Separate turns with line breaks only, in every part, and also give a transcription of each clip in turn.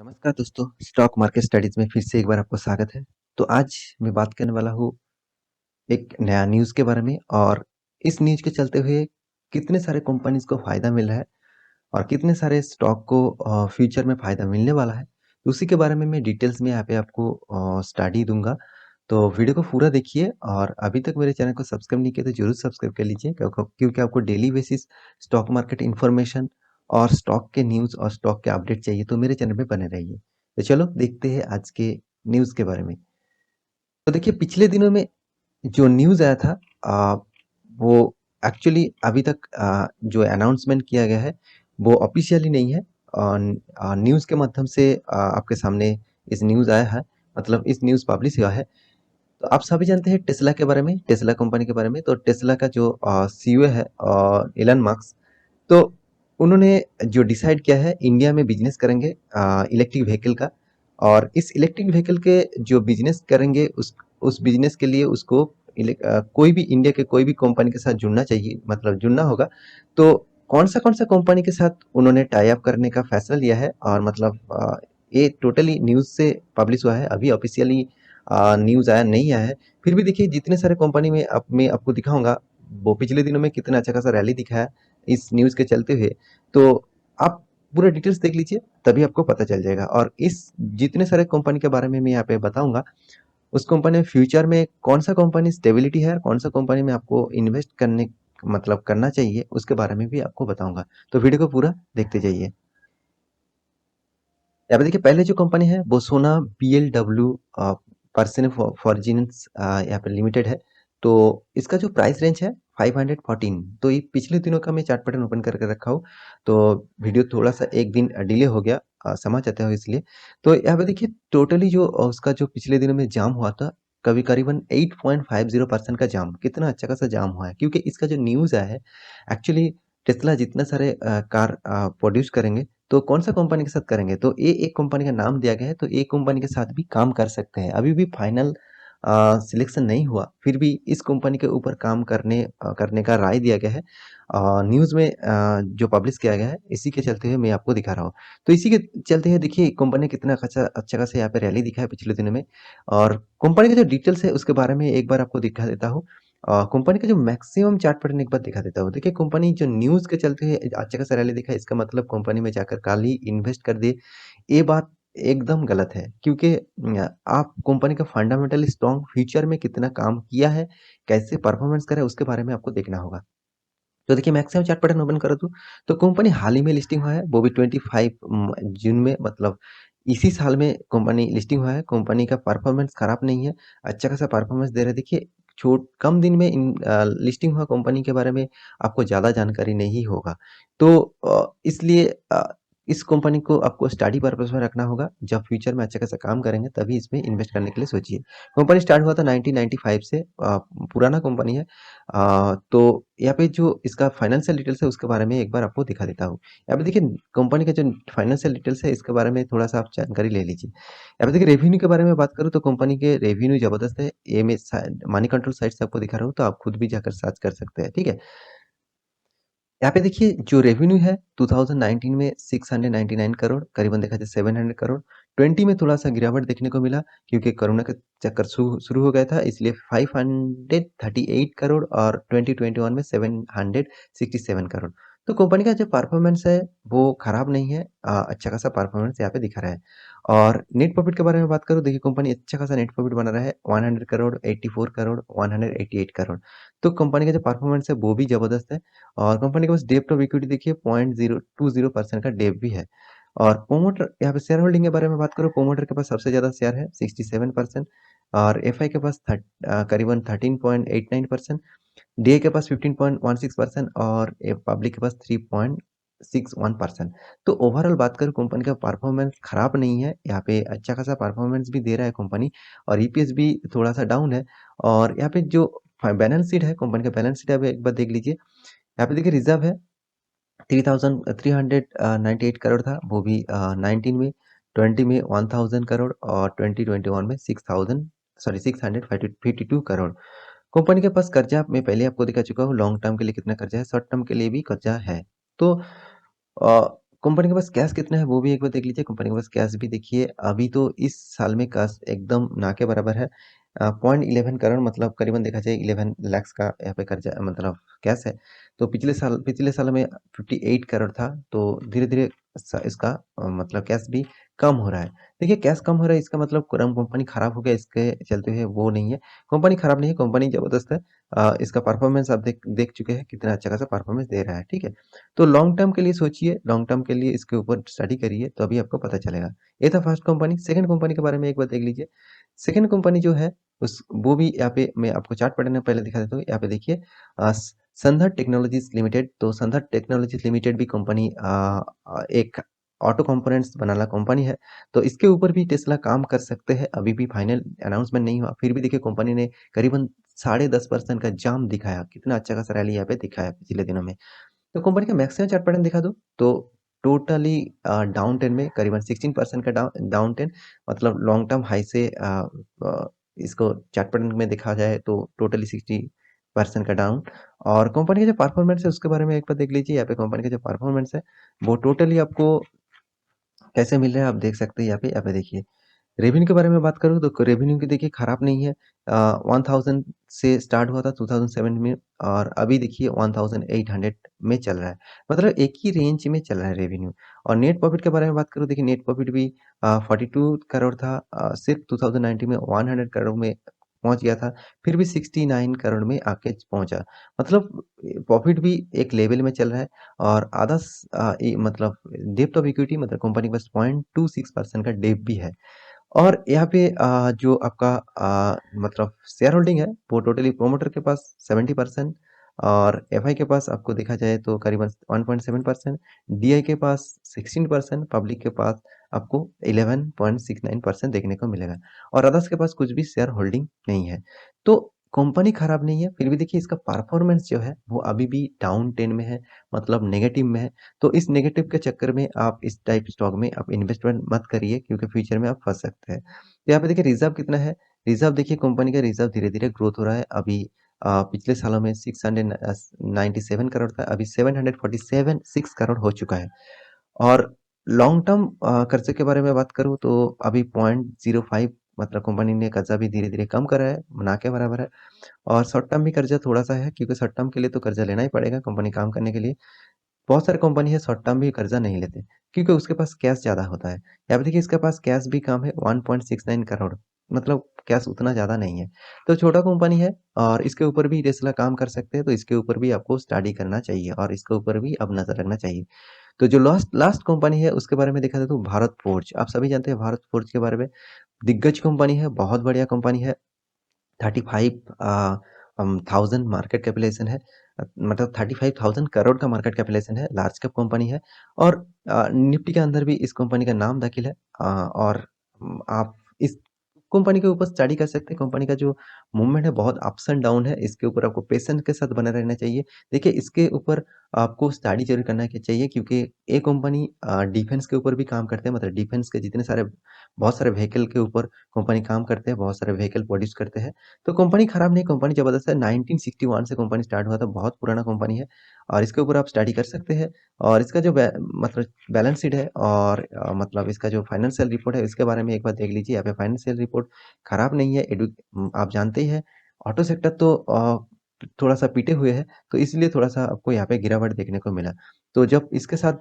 नमस्कार दोस्तों, stock market studies में फिर से एक बार आपको स्वागत है। तो आज मैं बात करने वाला हूँ एक नया न्यूज़ के बारे में और इस न्यूज़ के चलते हुए कितने सारे कंपनीज को फ़ायदा मिल रहा है और कितने सारे स्टॉक को फ्यूचर में फ़ायदा मिलने वाला है। तो उसी के बारे में मैं डिटेल्स में यहाँ पे आपको स्टडी दूंगा। तो वीडियो को पूरा देखिए और अभी तक मेरे चैनल को सब्सक्राइब नहीं किया तो जरूर सब्सक्राइब कर लीजिए क्योंकि आपको daily basis stock market information और स्टॉक के न्यूज़ और स्टॉक के अपडेट चाहिए तो मेरे चैनल पे बने रहिए। तो चलो देखते हैं आज के न्यूज़ के बारे में। तो देखिए पिछले दिनों में जो न्यूज़ आया था वो एक्चुअली अभी तक जो अनाउंसमेंट किया गया है वो ऑफिशियली नहीं है। न्यूज़ के माध्यम से आपके सामने इस न्यूज़ आया है, मतलब इस न्यूज़ पब्लिश हुआ है। तो आप सभी जानते हैं टेस्ला के बारे में, टेस्ला कंपनी के बारे में। तो टेस्ला का जो सीईओ है एलन मस्क, तो उन्होंने जो डिसाइड किया है इंडिया में बिजनेस करेंगे इलेक्ट्रिक व्हीकल का। और इस इलेक्ट्रिक व्हीकल के जो बिजनेस करेंगे उस बिजनेस के लिए उसको कोई भी इंडिया के कोई भी कंपनी के साथ जुड़ना चाहिए, मतलब जुड़ना होगा। तो कौन सा कंपनी के साथ उन्होंने टाई अप करने का फैसला लिया है और मतलब ये टोटली न्यूज़ से पब्लिश हुआ है, अभी ऑफिशियली न्यूज़ आया नहीं आया है। फिर भी देखिए जितने सारे कंपनी में मैं आपको दिखाऊंगा वो पिछले दिनों में कितना अच्छा खासा रैली दिखा है इस न्यूज़ के चलते हुए। तो आप पूरे डिटेल्स देख लीजिए तभी आपको पता चल जाएगा। और इस जितने सारे कंपनी के बारे में मैं यहाँ पे बताऊंगा उस कंपनी में फ्यूचर में कौन सा कंपनी स्टेबिलिटी है और कौन सा कंपनी में आपको इन्वेस्ट करने मतलब करना चाहिए उसके बारे में भी आपको बताऊंगा। तो वीडियो को पूरा देखते जाइए। यहाँ पे देखिए पहले जो कंपनी है वो सोना BLW पर्सन फॉर्जिनेंस यहाँ पे लिमिटेड है। तो इसका जो प्राइस रेंज है 514। तो ये पिछले दिनों का मैं चार्ट पैटर्न ओपन करके रखा हूँ। तो वीडियो थोड़ा सा एक दिन डिले हो गया, समझ आते हो इसलिए। तो यहाँ पे देखिए टोटली जो उसका जो पिछले दिनों में जाम हुआ था कभी करीबन 8.50% का जाम, कितना अच्छा खासा जाम हुआ है क्योंकि इसका जो न्यूज़ आया है एक्चुअली टेस्ला जितना सारे कार प्रोड्यूस करेंगे तो कौन सा कंपनी के साथ करेंगे। तो ये एक कंपनी का नाम दिया गया है, तो एक कंपनी के साथ भी काम कर सकते हैं। अभी भी फाइनल सिलेक्शन नहीं हुआ, फिर भी इस कंपनी के ऊपर काम करने का राय दिया गया है न्यूज़ में जो पब्लिश किया गया है। इसी के चलते हुए मैं आपको दिखा रहा हूँ। तो इसी के चलते हुए देखिए कंपनी कितना अच्छा खासा यहाँ पे रैली दिखा है पिछले दिनों में। और कंपनी के जो डिटेल्स है उसके बारे में एक बार आपको दिखा देता हूँ। कंपनी का जो मैक्सिमम चार्ट पैटर्न एक बार दिखा देता हूँ। देखिए कंपनी जो न्यूज़ के चलते हुए अच्छा खासा रैली दिखा है, इसका मतलब कंपनी में जाकर कल ही इन्वेस्ट कर दे, ये बात एकदम गलत है। क्योंकि आप कंपनी का फंडामेंटल स्ट्रॉन्ग फ्यूचर में कितना काम किया है, कैसे परफॉर्मेंस करा है उसके बारे में आपको देखना होगा। तो देखिए मैक्सिमम चार्ट पैटर्न ओपन करो तो कंपनी हाल ही में लिस्टिंग हुआ है, वो भी 25 जून में, मतलब इसी साल में कंपनी लिस्टिंग हुआ है। कंपनी का परफॉर्मेंस खराब नहीं है, अच्छा खासा परफॉर्मेंस दे रहा है। देखिए छोट कम दिन में लिस्टिंग हुआ कंपनी के बारे में आपको ज़्यादा जानकारी नहीं होगा। तो इसलिए इस कंपनी को आपको स्टडी पर्पस में रखना होगा। जब फ्यूचर में अच्छा खासा काम करेंगे तभी इसमें इन्वेस्ट करने के लिए सोचिए। कंपनी स्टार्ट हुआ था 1995 से, पुराना कंपनी है। तो यहाँ पे जो इसका फाइनेंशियल डिटेल्स है उसके बारे में एक बार आपको दिखा देता हूँ। यहाँ पे देखिए कंपनी का जो फाइनेंशियल डिटेल्स है इसके बारे में थोड़ा सा आप जानकारी ले लीजिए। यहाँ पे देखिए रेवेन्यू के बारे में बात करूँ तो कंपनी के रेवेन्यू जबरदस्त है। ये मैं मनी कंट्रोल साइट से आपको दिखा रहा हूँ, तो आप खुद भी जाकर सर्च कर सकते हैं, ठीक है। यहाँ पे देखिए जो रेवेन्यू है 2019 में 699 करोड़, करीबन देखा जाए 700 करोड़। 20 में थोड़ा सा गिरावट देखने को मिला क्योंकि कोरोना का चक्कर शुरू हो गया था, इसलिए 538 करोड़। और 2021 में 767 करोड़। तो कंपनी का जो परफॉर्मेंस है वो खराब नहीं है, अच्छा खासा परफॉर्मेंस यहाँ पे दिखा रहा है। और नेट प्रॉफिट के बारे में बात करूँ, देखिए कंपनी अच्छा खासा नेट प्रॉफिट बना रहा है, 100 करोड़, 84 करोड़, 188 करोड़। तो कंपनी का जो परफॉर्मेंस है वो भी जबरदस्त है। और कंपनी के पास डेब्ट ऑफ इक्विटी देखिए 0.020% का डेब्ट भी है। और प्रोमोटर यहाँ पे शेयर होल्डिंग के बारे में बात करूँ, प्रोमोटर के पास सबसे ज़्यादा शेयर है 67%। और एफआई के पास करीबन 13.89%। डीए के पास 15.16% और पब्लिक के पास 3.61%। तो ओवरऑल बात करूँ कंपनी का परफॉर्मेंस खराब नहीं है, यहाँ पे अच्छा खासा परफॉर्मेंस भी दे रहा है कंपनी। और ईपीएस भी थोड़ा सा डाउन है। और यहाँ पे जो बैलेंस शीट है कंपनी का, बैलेंस शीट आप एक बार देख लीजिए। यहाँ पे देखिए रिजर्व है 3,398 करोड़ था, वो भी 19 में, 20 में 1,000 करोड़ और 2021 में 652 करोड़। कंपनी के पास कर्जा मैं पहले आपको दिखा चुका हूँ, लॉन्ग टर्म के लिए कितना कर्जा है, शॉर्ट टर्म के लिए भी कर्जा है। तो कंपनी के पास कैश कितना है वो भी एक बार देख लीजिए। कंपनी के पास कैश भी देखिए अभी तो इस साल में कैश एकदम ना के बराबर है। 0.11 करोड़ मतलब करीबन देखा जाए 11 लाख का यहाँ पे कर्जा मतलब कैश है। तो पिछले साल में 58 करोड़ था। तो धीरे-धीरे इसका मतलब कैश भी कम हो रहा है। देखिए कैश कम हो रहा है इसका मतलब कंपनी खराब हो गया इसके चलते हुए वो नहीं है। कंपनी खराब नहीं है, कंपनी ज़बरदस्त है। इसका परफॉर्मेंस आप देख देख चुके हैं कितना अच्छा खासा परफॉर्मेंस दे रहा है, ठीक है? तो लॉन्ग टर्म के लिए सोचिए, लॉन्ग टर्म के लिए इसके ऊपर स्टडी करिए तो अभी आपको पता चलेगा। ये था फर्स्ट कंपनी। सेकंड कंपनी के बारे में एक बार देख लीजिए। सेकंड कंपनी जो है उस वो भी यहाँ पे मैं आपको चार्ट पैटर्न में पहले दिखा देता हूँ। यहाँ पे देखिए संदर टेक्नोलॉजीज लिमिटेड। तो संदर टेक्नोलॉजीज लिमिटेड भी कंपनी एक ऑटो कंपोनेंट्स बनाने वाला कंपनी है। तो इसके ऊपर भी टेस्ला काम कर सकते हैं। अभी भी फाइनल अनाउंसमेंट नहीं हुआ। फिर भी देखिए कंपनी ने करीबन 10.5% का जाम दिखाया। कितना अच्छा खासा रैली यहाँ पे दिखाया पिछले दिनों में। तो कंपनी का मैक्सिमम चार्ट पैटर्न दिखा दो तो टोटली डाउन टेन में करीबन 16% का डाउन टेन मतलब लॉन्ग टर्म हाई से इसको चार्ट पैटर्न में देखा जाए तो टोटली 60% का डाउन। और कंपनी का जो परफॉर्मेंस है उसके बारे में एक बार देख लीजिए। यहाँ पे कंपनी का जो परफॉर्मेंस है वो टोटली आपको कैसे मिल रहा है आप देख सकते हैं। यहाँ पे देखिए रेवेन्यू के बारे में बात करूँ तो रेवेन्यू की देखिए खराब नहीं है। 1000 से स्टार्ट हुआ था 2007 में और अभी देखिए 1800 में चल रहा है। मतलब एक ही रेंज में चल रहा है रेवेन्यू। और नेट प्रॉफिट के बारे में बात करूँ देखिए नेट प्रॉफिट भी 42 करोड़ था। सिर्फ 2019 में 100 करोड़ में पहुंच गया था। फिर भी 69 करोड़ में आके पहुंचा। मतलब प्रॉफिट भी एक लेवल में चल रहा है। और आधा मतलब डेप्थ ऑफ इक्विटी मतलब कंपनी के पास 0.26% का डेप भी है। और यहाँ पे जो आपका मतलब शेयर होल्डिंग है वो टोटली प्रोमोटर के पास 70% और एफआई के पास आपको देखा जाए तो करीबन 1.7%, डीआई के पास 16%, पब्लिक के पास आपको 11.69% देखने को मिलेगा और अदर्स के पास कुछ भी शेयर होल्डिंग नहीं है। तो कंपनी खराब नहीं है फिर भी देखिए इसका परफॉर्मेंस जो है वो अभी भी डाउन टेन में है मतलब नेगेटिव में है। तो इस नेगेटिव के चक्कर में आप इस टाइप स्टॉक में आप इन्वेस्टमेंट मत करिए क्योंकि फ्यूचर में आप फंस सकते हैं। तो यहाँ पे देखिए रिजर्व कितना है। रिजर्व देखिए कंपनी का रिजर्व धीरे धीरे ग्रोथ हो रहा है। अभी पिछले सालों में 697 करोड़ था अभी 747 करोड़ हो चुका है। और लॉन्ग टर्म कर्जे के बारे में बात करूँ तो अभी 0.05 मतलब कंपनी ने कर्जा भी धीरे धीरे कम करा है ना के बराबर है। और शॉर्ट टर्म भी कर्जा थोड़ा सा है क्योंकि शॉर्ट टर्म के लिए तो कर्जा लेना ही पड़ेगा कंपनी काम करने के लिए। बहुत सारी कंपनी है शॉर्ट टर्म भी कर्जा नहीं लेते क्योंकि उसके पास कैश ज़्यादा होता है। यहाँ पे देखिए इसके पास कैश भी कम है 1.69 करोड़ मतलब कैश उतना ज़्यादा नहीं है। तो छोटा कंपनी है और इसके ऊपर भी टेस्ला काम कर सकते हैं तो इसके ऊपर भी आपको स्टडी करना चाहिए और इसके ऊपर भी अब नज़र रखना चाहिए। तो जो लास्ट लास्ट कंपनी है उसके बारे में देखा जाए तो भारत फोर्ज। आप सभी जानते हैं भारत फोर्ज के बारे में। दिग्गज कंपनी है बहुत बढ़िया कंपनी है। 35,000 मार्केट कैपिटलाइजेशन है। मतलब 35,000 करोड़ का मार्केट कैपिटलाइजेशन है। लार्ज कैप कंपनी है और निफ्टी के अंदर भी इस कंपनी का नाम दाखिल है। और आप इस कंपनी के ऊपर स्टडी कर सकते हैं। कंपनी का जो मूवमेंट है बहुत अप्स एंड डाउन है। इसके ऊपर आपको पेशेंस के साथ बने रहना चाहिए। देखिए इसके ऊपर आपको स्टडी ज़रूर करना के चाहिए क्योंकि ये कंपनी डिफेंस के ऊपर भी काम करते हैं। मतलब डिफेंस के जितने सारे बहुत सारे व्हीकल के ऊपर कंपनी काम करते हैं, बहुत सारे व्हीकल प्रोड्यूस करते हैं। तो कंपनी खराब नहीं, कंपनी ज़बरदस्त है। 1961 से कंपनी स्टार्ट हुआ था, बहुत पुराना कंपनी है और इसके ऊपर आप स्टडी कर सकते हैं। और इसका जो मतलब बैलेंस शीट है और मतलब इसका जो फाइनेंशियल रिपोर्ट है इसके बारे में एक बार देख लीजिए। यहाँ पे फाइनेंशियल रिपोर्ट खराब नहीं है। आप जानते ही हैं ऑटो सेक्टर तो थोड़ा सा पीटे हुए है तो इसलिए थोड़ा सा आपको यहाँ पे गिरावट देखने को मिला। तो जब इसके साथ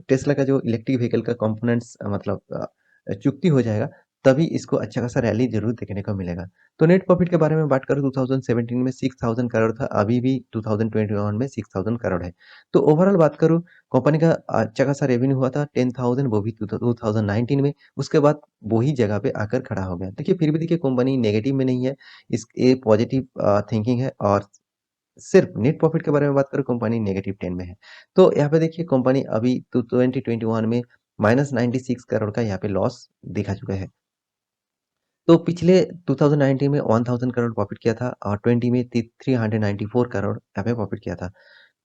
टेस्ला का जो इलेक्ट्रिक व्हीकल का कंपोनेंट्स मतलब चुकती हो जाएगा तभी इसको अच्छा खासा रैली जरूर देखने को मिलेगा। तो नेट प्रॉफिट के बारे में बात करूँ 2017 में 6000 करोड़ था अभी भी 2021 में 6000 करोड़ है। तो ओवरऑल बात करूँ कंपनी का अच्छा खासा रेवेन्यू हुआ था 10,000 वो भी 2019 में। उसके बाद वही जगह पे आकर खड़ा हो गया। देखिए फिर भी देखिए कंपनी नेगेटिव में नहीं है। इस ये पॉजिटिव थिंकिंग है और सिर्फ नेट प्रॉफिट के बारे में बात करूँ कंपनी नेगेटिव 10 में है। तो यहाँ पे देखिए कंपनी अभी 2021 में -96 करोड़ का यहाँ पे लॉस दिखा चुका है। तो पिछले 2019 में 1000 करोड़ प्रॉफिट किया था और 20 में 394 करोड़ यहाँ पे प्रॉफिट किया था।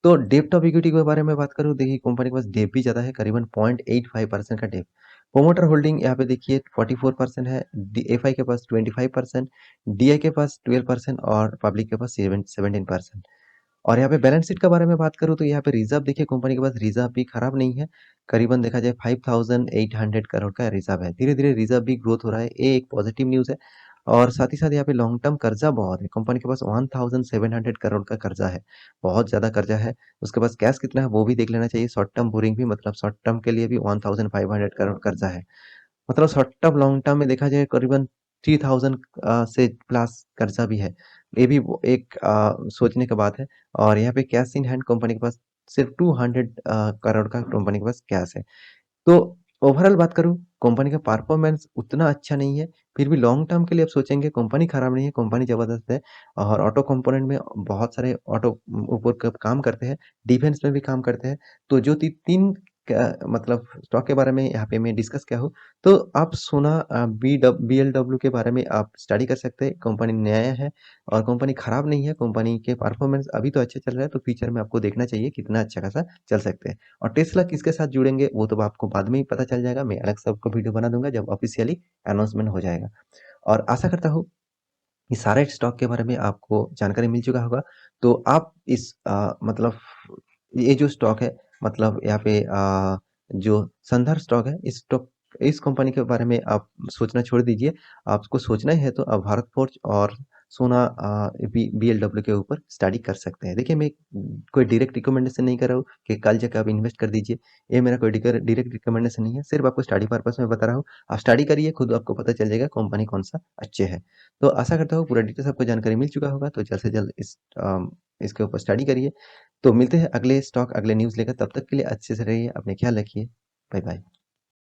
तो डेब्ट ऑफ इक्विटी के बारे में बात करूँ देखिए कंपनी के पास डेब्ट भी ज़्यादा है करीबन 0.85% का डेब्ट। प्रोमोटर होल्डिंग यहाँ पे देखिए 44% है। एफआई के पास 25%, डीआई के पास 12% और पब्लिक के पास 17%। और यहाँ पे बैलेंस शीट के बारे में बात करूँ तो यहाँ पे रिजर्व देखिए कंपनी के पास रिजर्व भी खराब नहीं है। करीबन देखा जाए 5800 करोड़ का रिजर्व है। धीरे-धीरे रिजर्व भी ग्रोथ हो रहा है, ये एक पॉजिटिव न्यूज़ है। और साथ ही साथ यहाँ पे लॉन्ग टर्म कर्जा बहुत है। कंपनी के पास 1700 करोड़ का कर्जा है, बहुत ज़्यादा कर्जा है। उसके पास कैश कितना है वो भी देख लेना चाहिए। शॉर्ट टर्म बोरिंग भी मतलब शॉर्ट टर्म के लिए भी 1500 करोड़ कर्जा है। मतलब शॉर्ट टर्म लॉन्ग टर्म में देखा जाए करीबन 3000 से प्लस कर्जा भी है। ये भी वो एक सोचने का बात है। और यहाँ पे कैश इन हैंड कंपनी के पास सिर्फ 200 करोड़ का कंपनी के पास कैश है। तो ओवरऑल बात करूँ, कंपनी का परफॉर्मेंस उतना अच्छा नहीं है, फिर भी लॉन्ग टर्म के लिए आप सोचेंगे कंपनी खराब नहीं है, कंपनी ज़बरदस्त है। और ऑटो कंपोनेंट में बहुत सारे ऑटो ऊपर क काम करते हैं, डिफेंस में भी काम करते हैं। तो जो 3 मतलब स्टॉक के बारे में यहाँ पे मैं डिस्कस किया हूँ, तो आप सोना बीएलडब्ल्यू के बारे में आप स्टडी कर सकते हैं। कंपनी नया है और कंपनी खराब नहीं है, कंपनी के परफॉर्मेंस अभी तो अच्छे चल रहा है, तो फ्यूचर में आपको देखना चाहिए कितना अच्छा खासा चल सकते हैं। और टेस्ला किसके साथ जुड़ेंगे वो तो आपको बाद में ही पता चल जाएगा। मैं अलग से आपको वीडियो बना दूंगा जब ऑफिशियली अनाउंसमेंट हो जाएगा। और आशा करता हूँ ये सारे स्टॉक के बारे में आपको जानकारी मिल चुका होगा। तो आप इस मतलब ये जो स्टॉक है, मतलब यहाँ पे जो संदर्भ स्टॉक है, इस कंपनी के बारे में आप सोचना छोड़ दीजिए। आपको सोचना ही है तो आप भारत फोर्ज और सोना बीएलडब्ल्यू के ऊपर स्टडी कर सकते हैं। देखिए मैं कोई डायरेक्ट रिकमेंडेशन नहीं कर रहा हूँ कि कल जाकर आप इन्वेस्ट कर दीजिए। ये मेरा कोई डायरेक्ट रिकमेंडेशन नहीं है, सिर्फ आपको स्टडी पर्पस में बता रहा हूँ। आप स्टडी करिए, खुद आपको पता चल जाएगा कंपनी कौन सा अच्छे है। तो आशा करता हूँ पूरा डिटेल्स आपको जानकारी मिल चुका होगा। तो जल्द से जल्द इसके ऊपर स्टडी करिए। तो मिलते हैं अगले स्टॉक अगले न्यूज़ लेकर, तब तक के लिए अच्छे से रहिए, अपने ख्याल रखिए। Bye bye.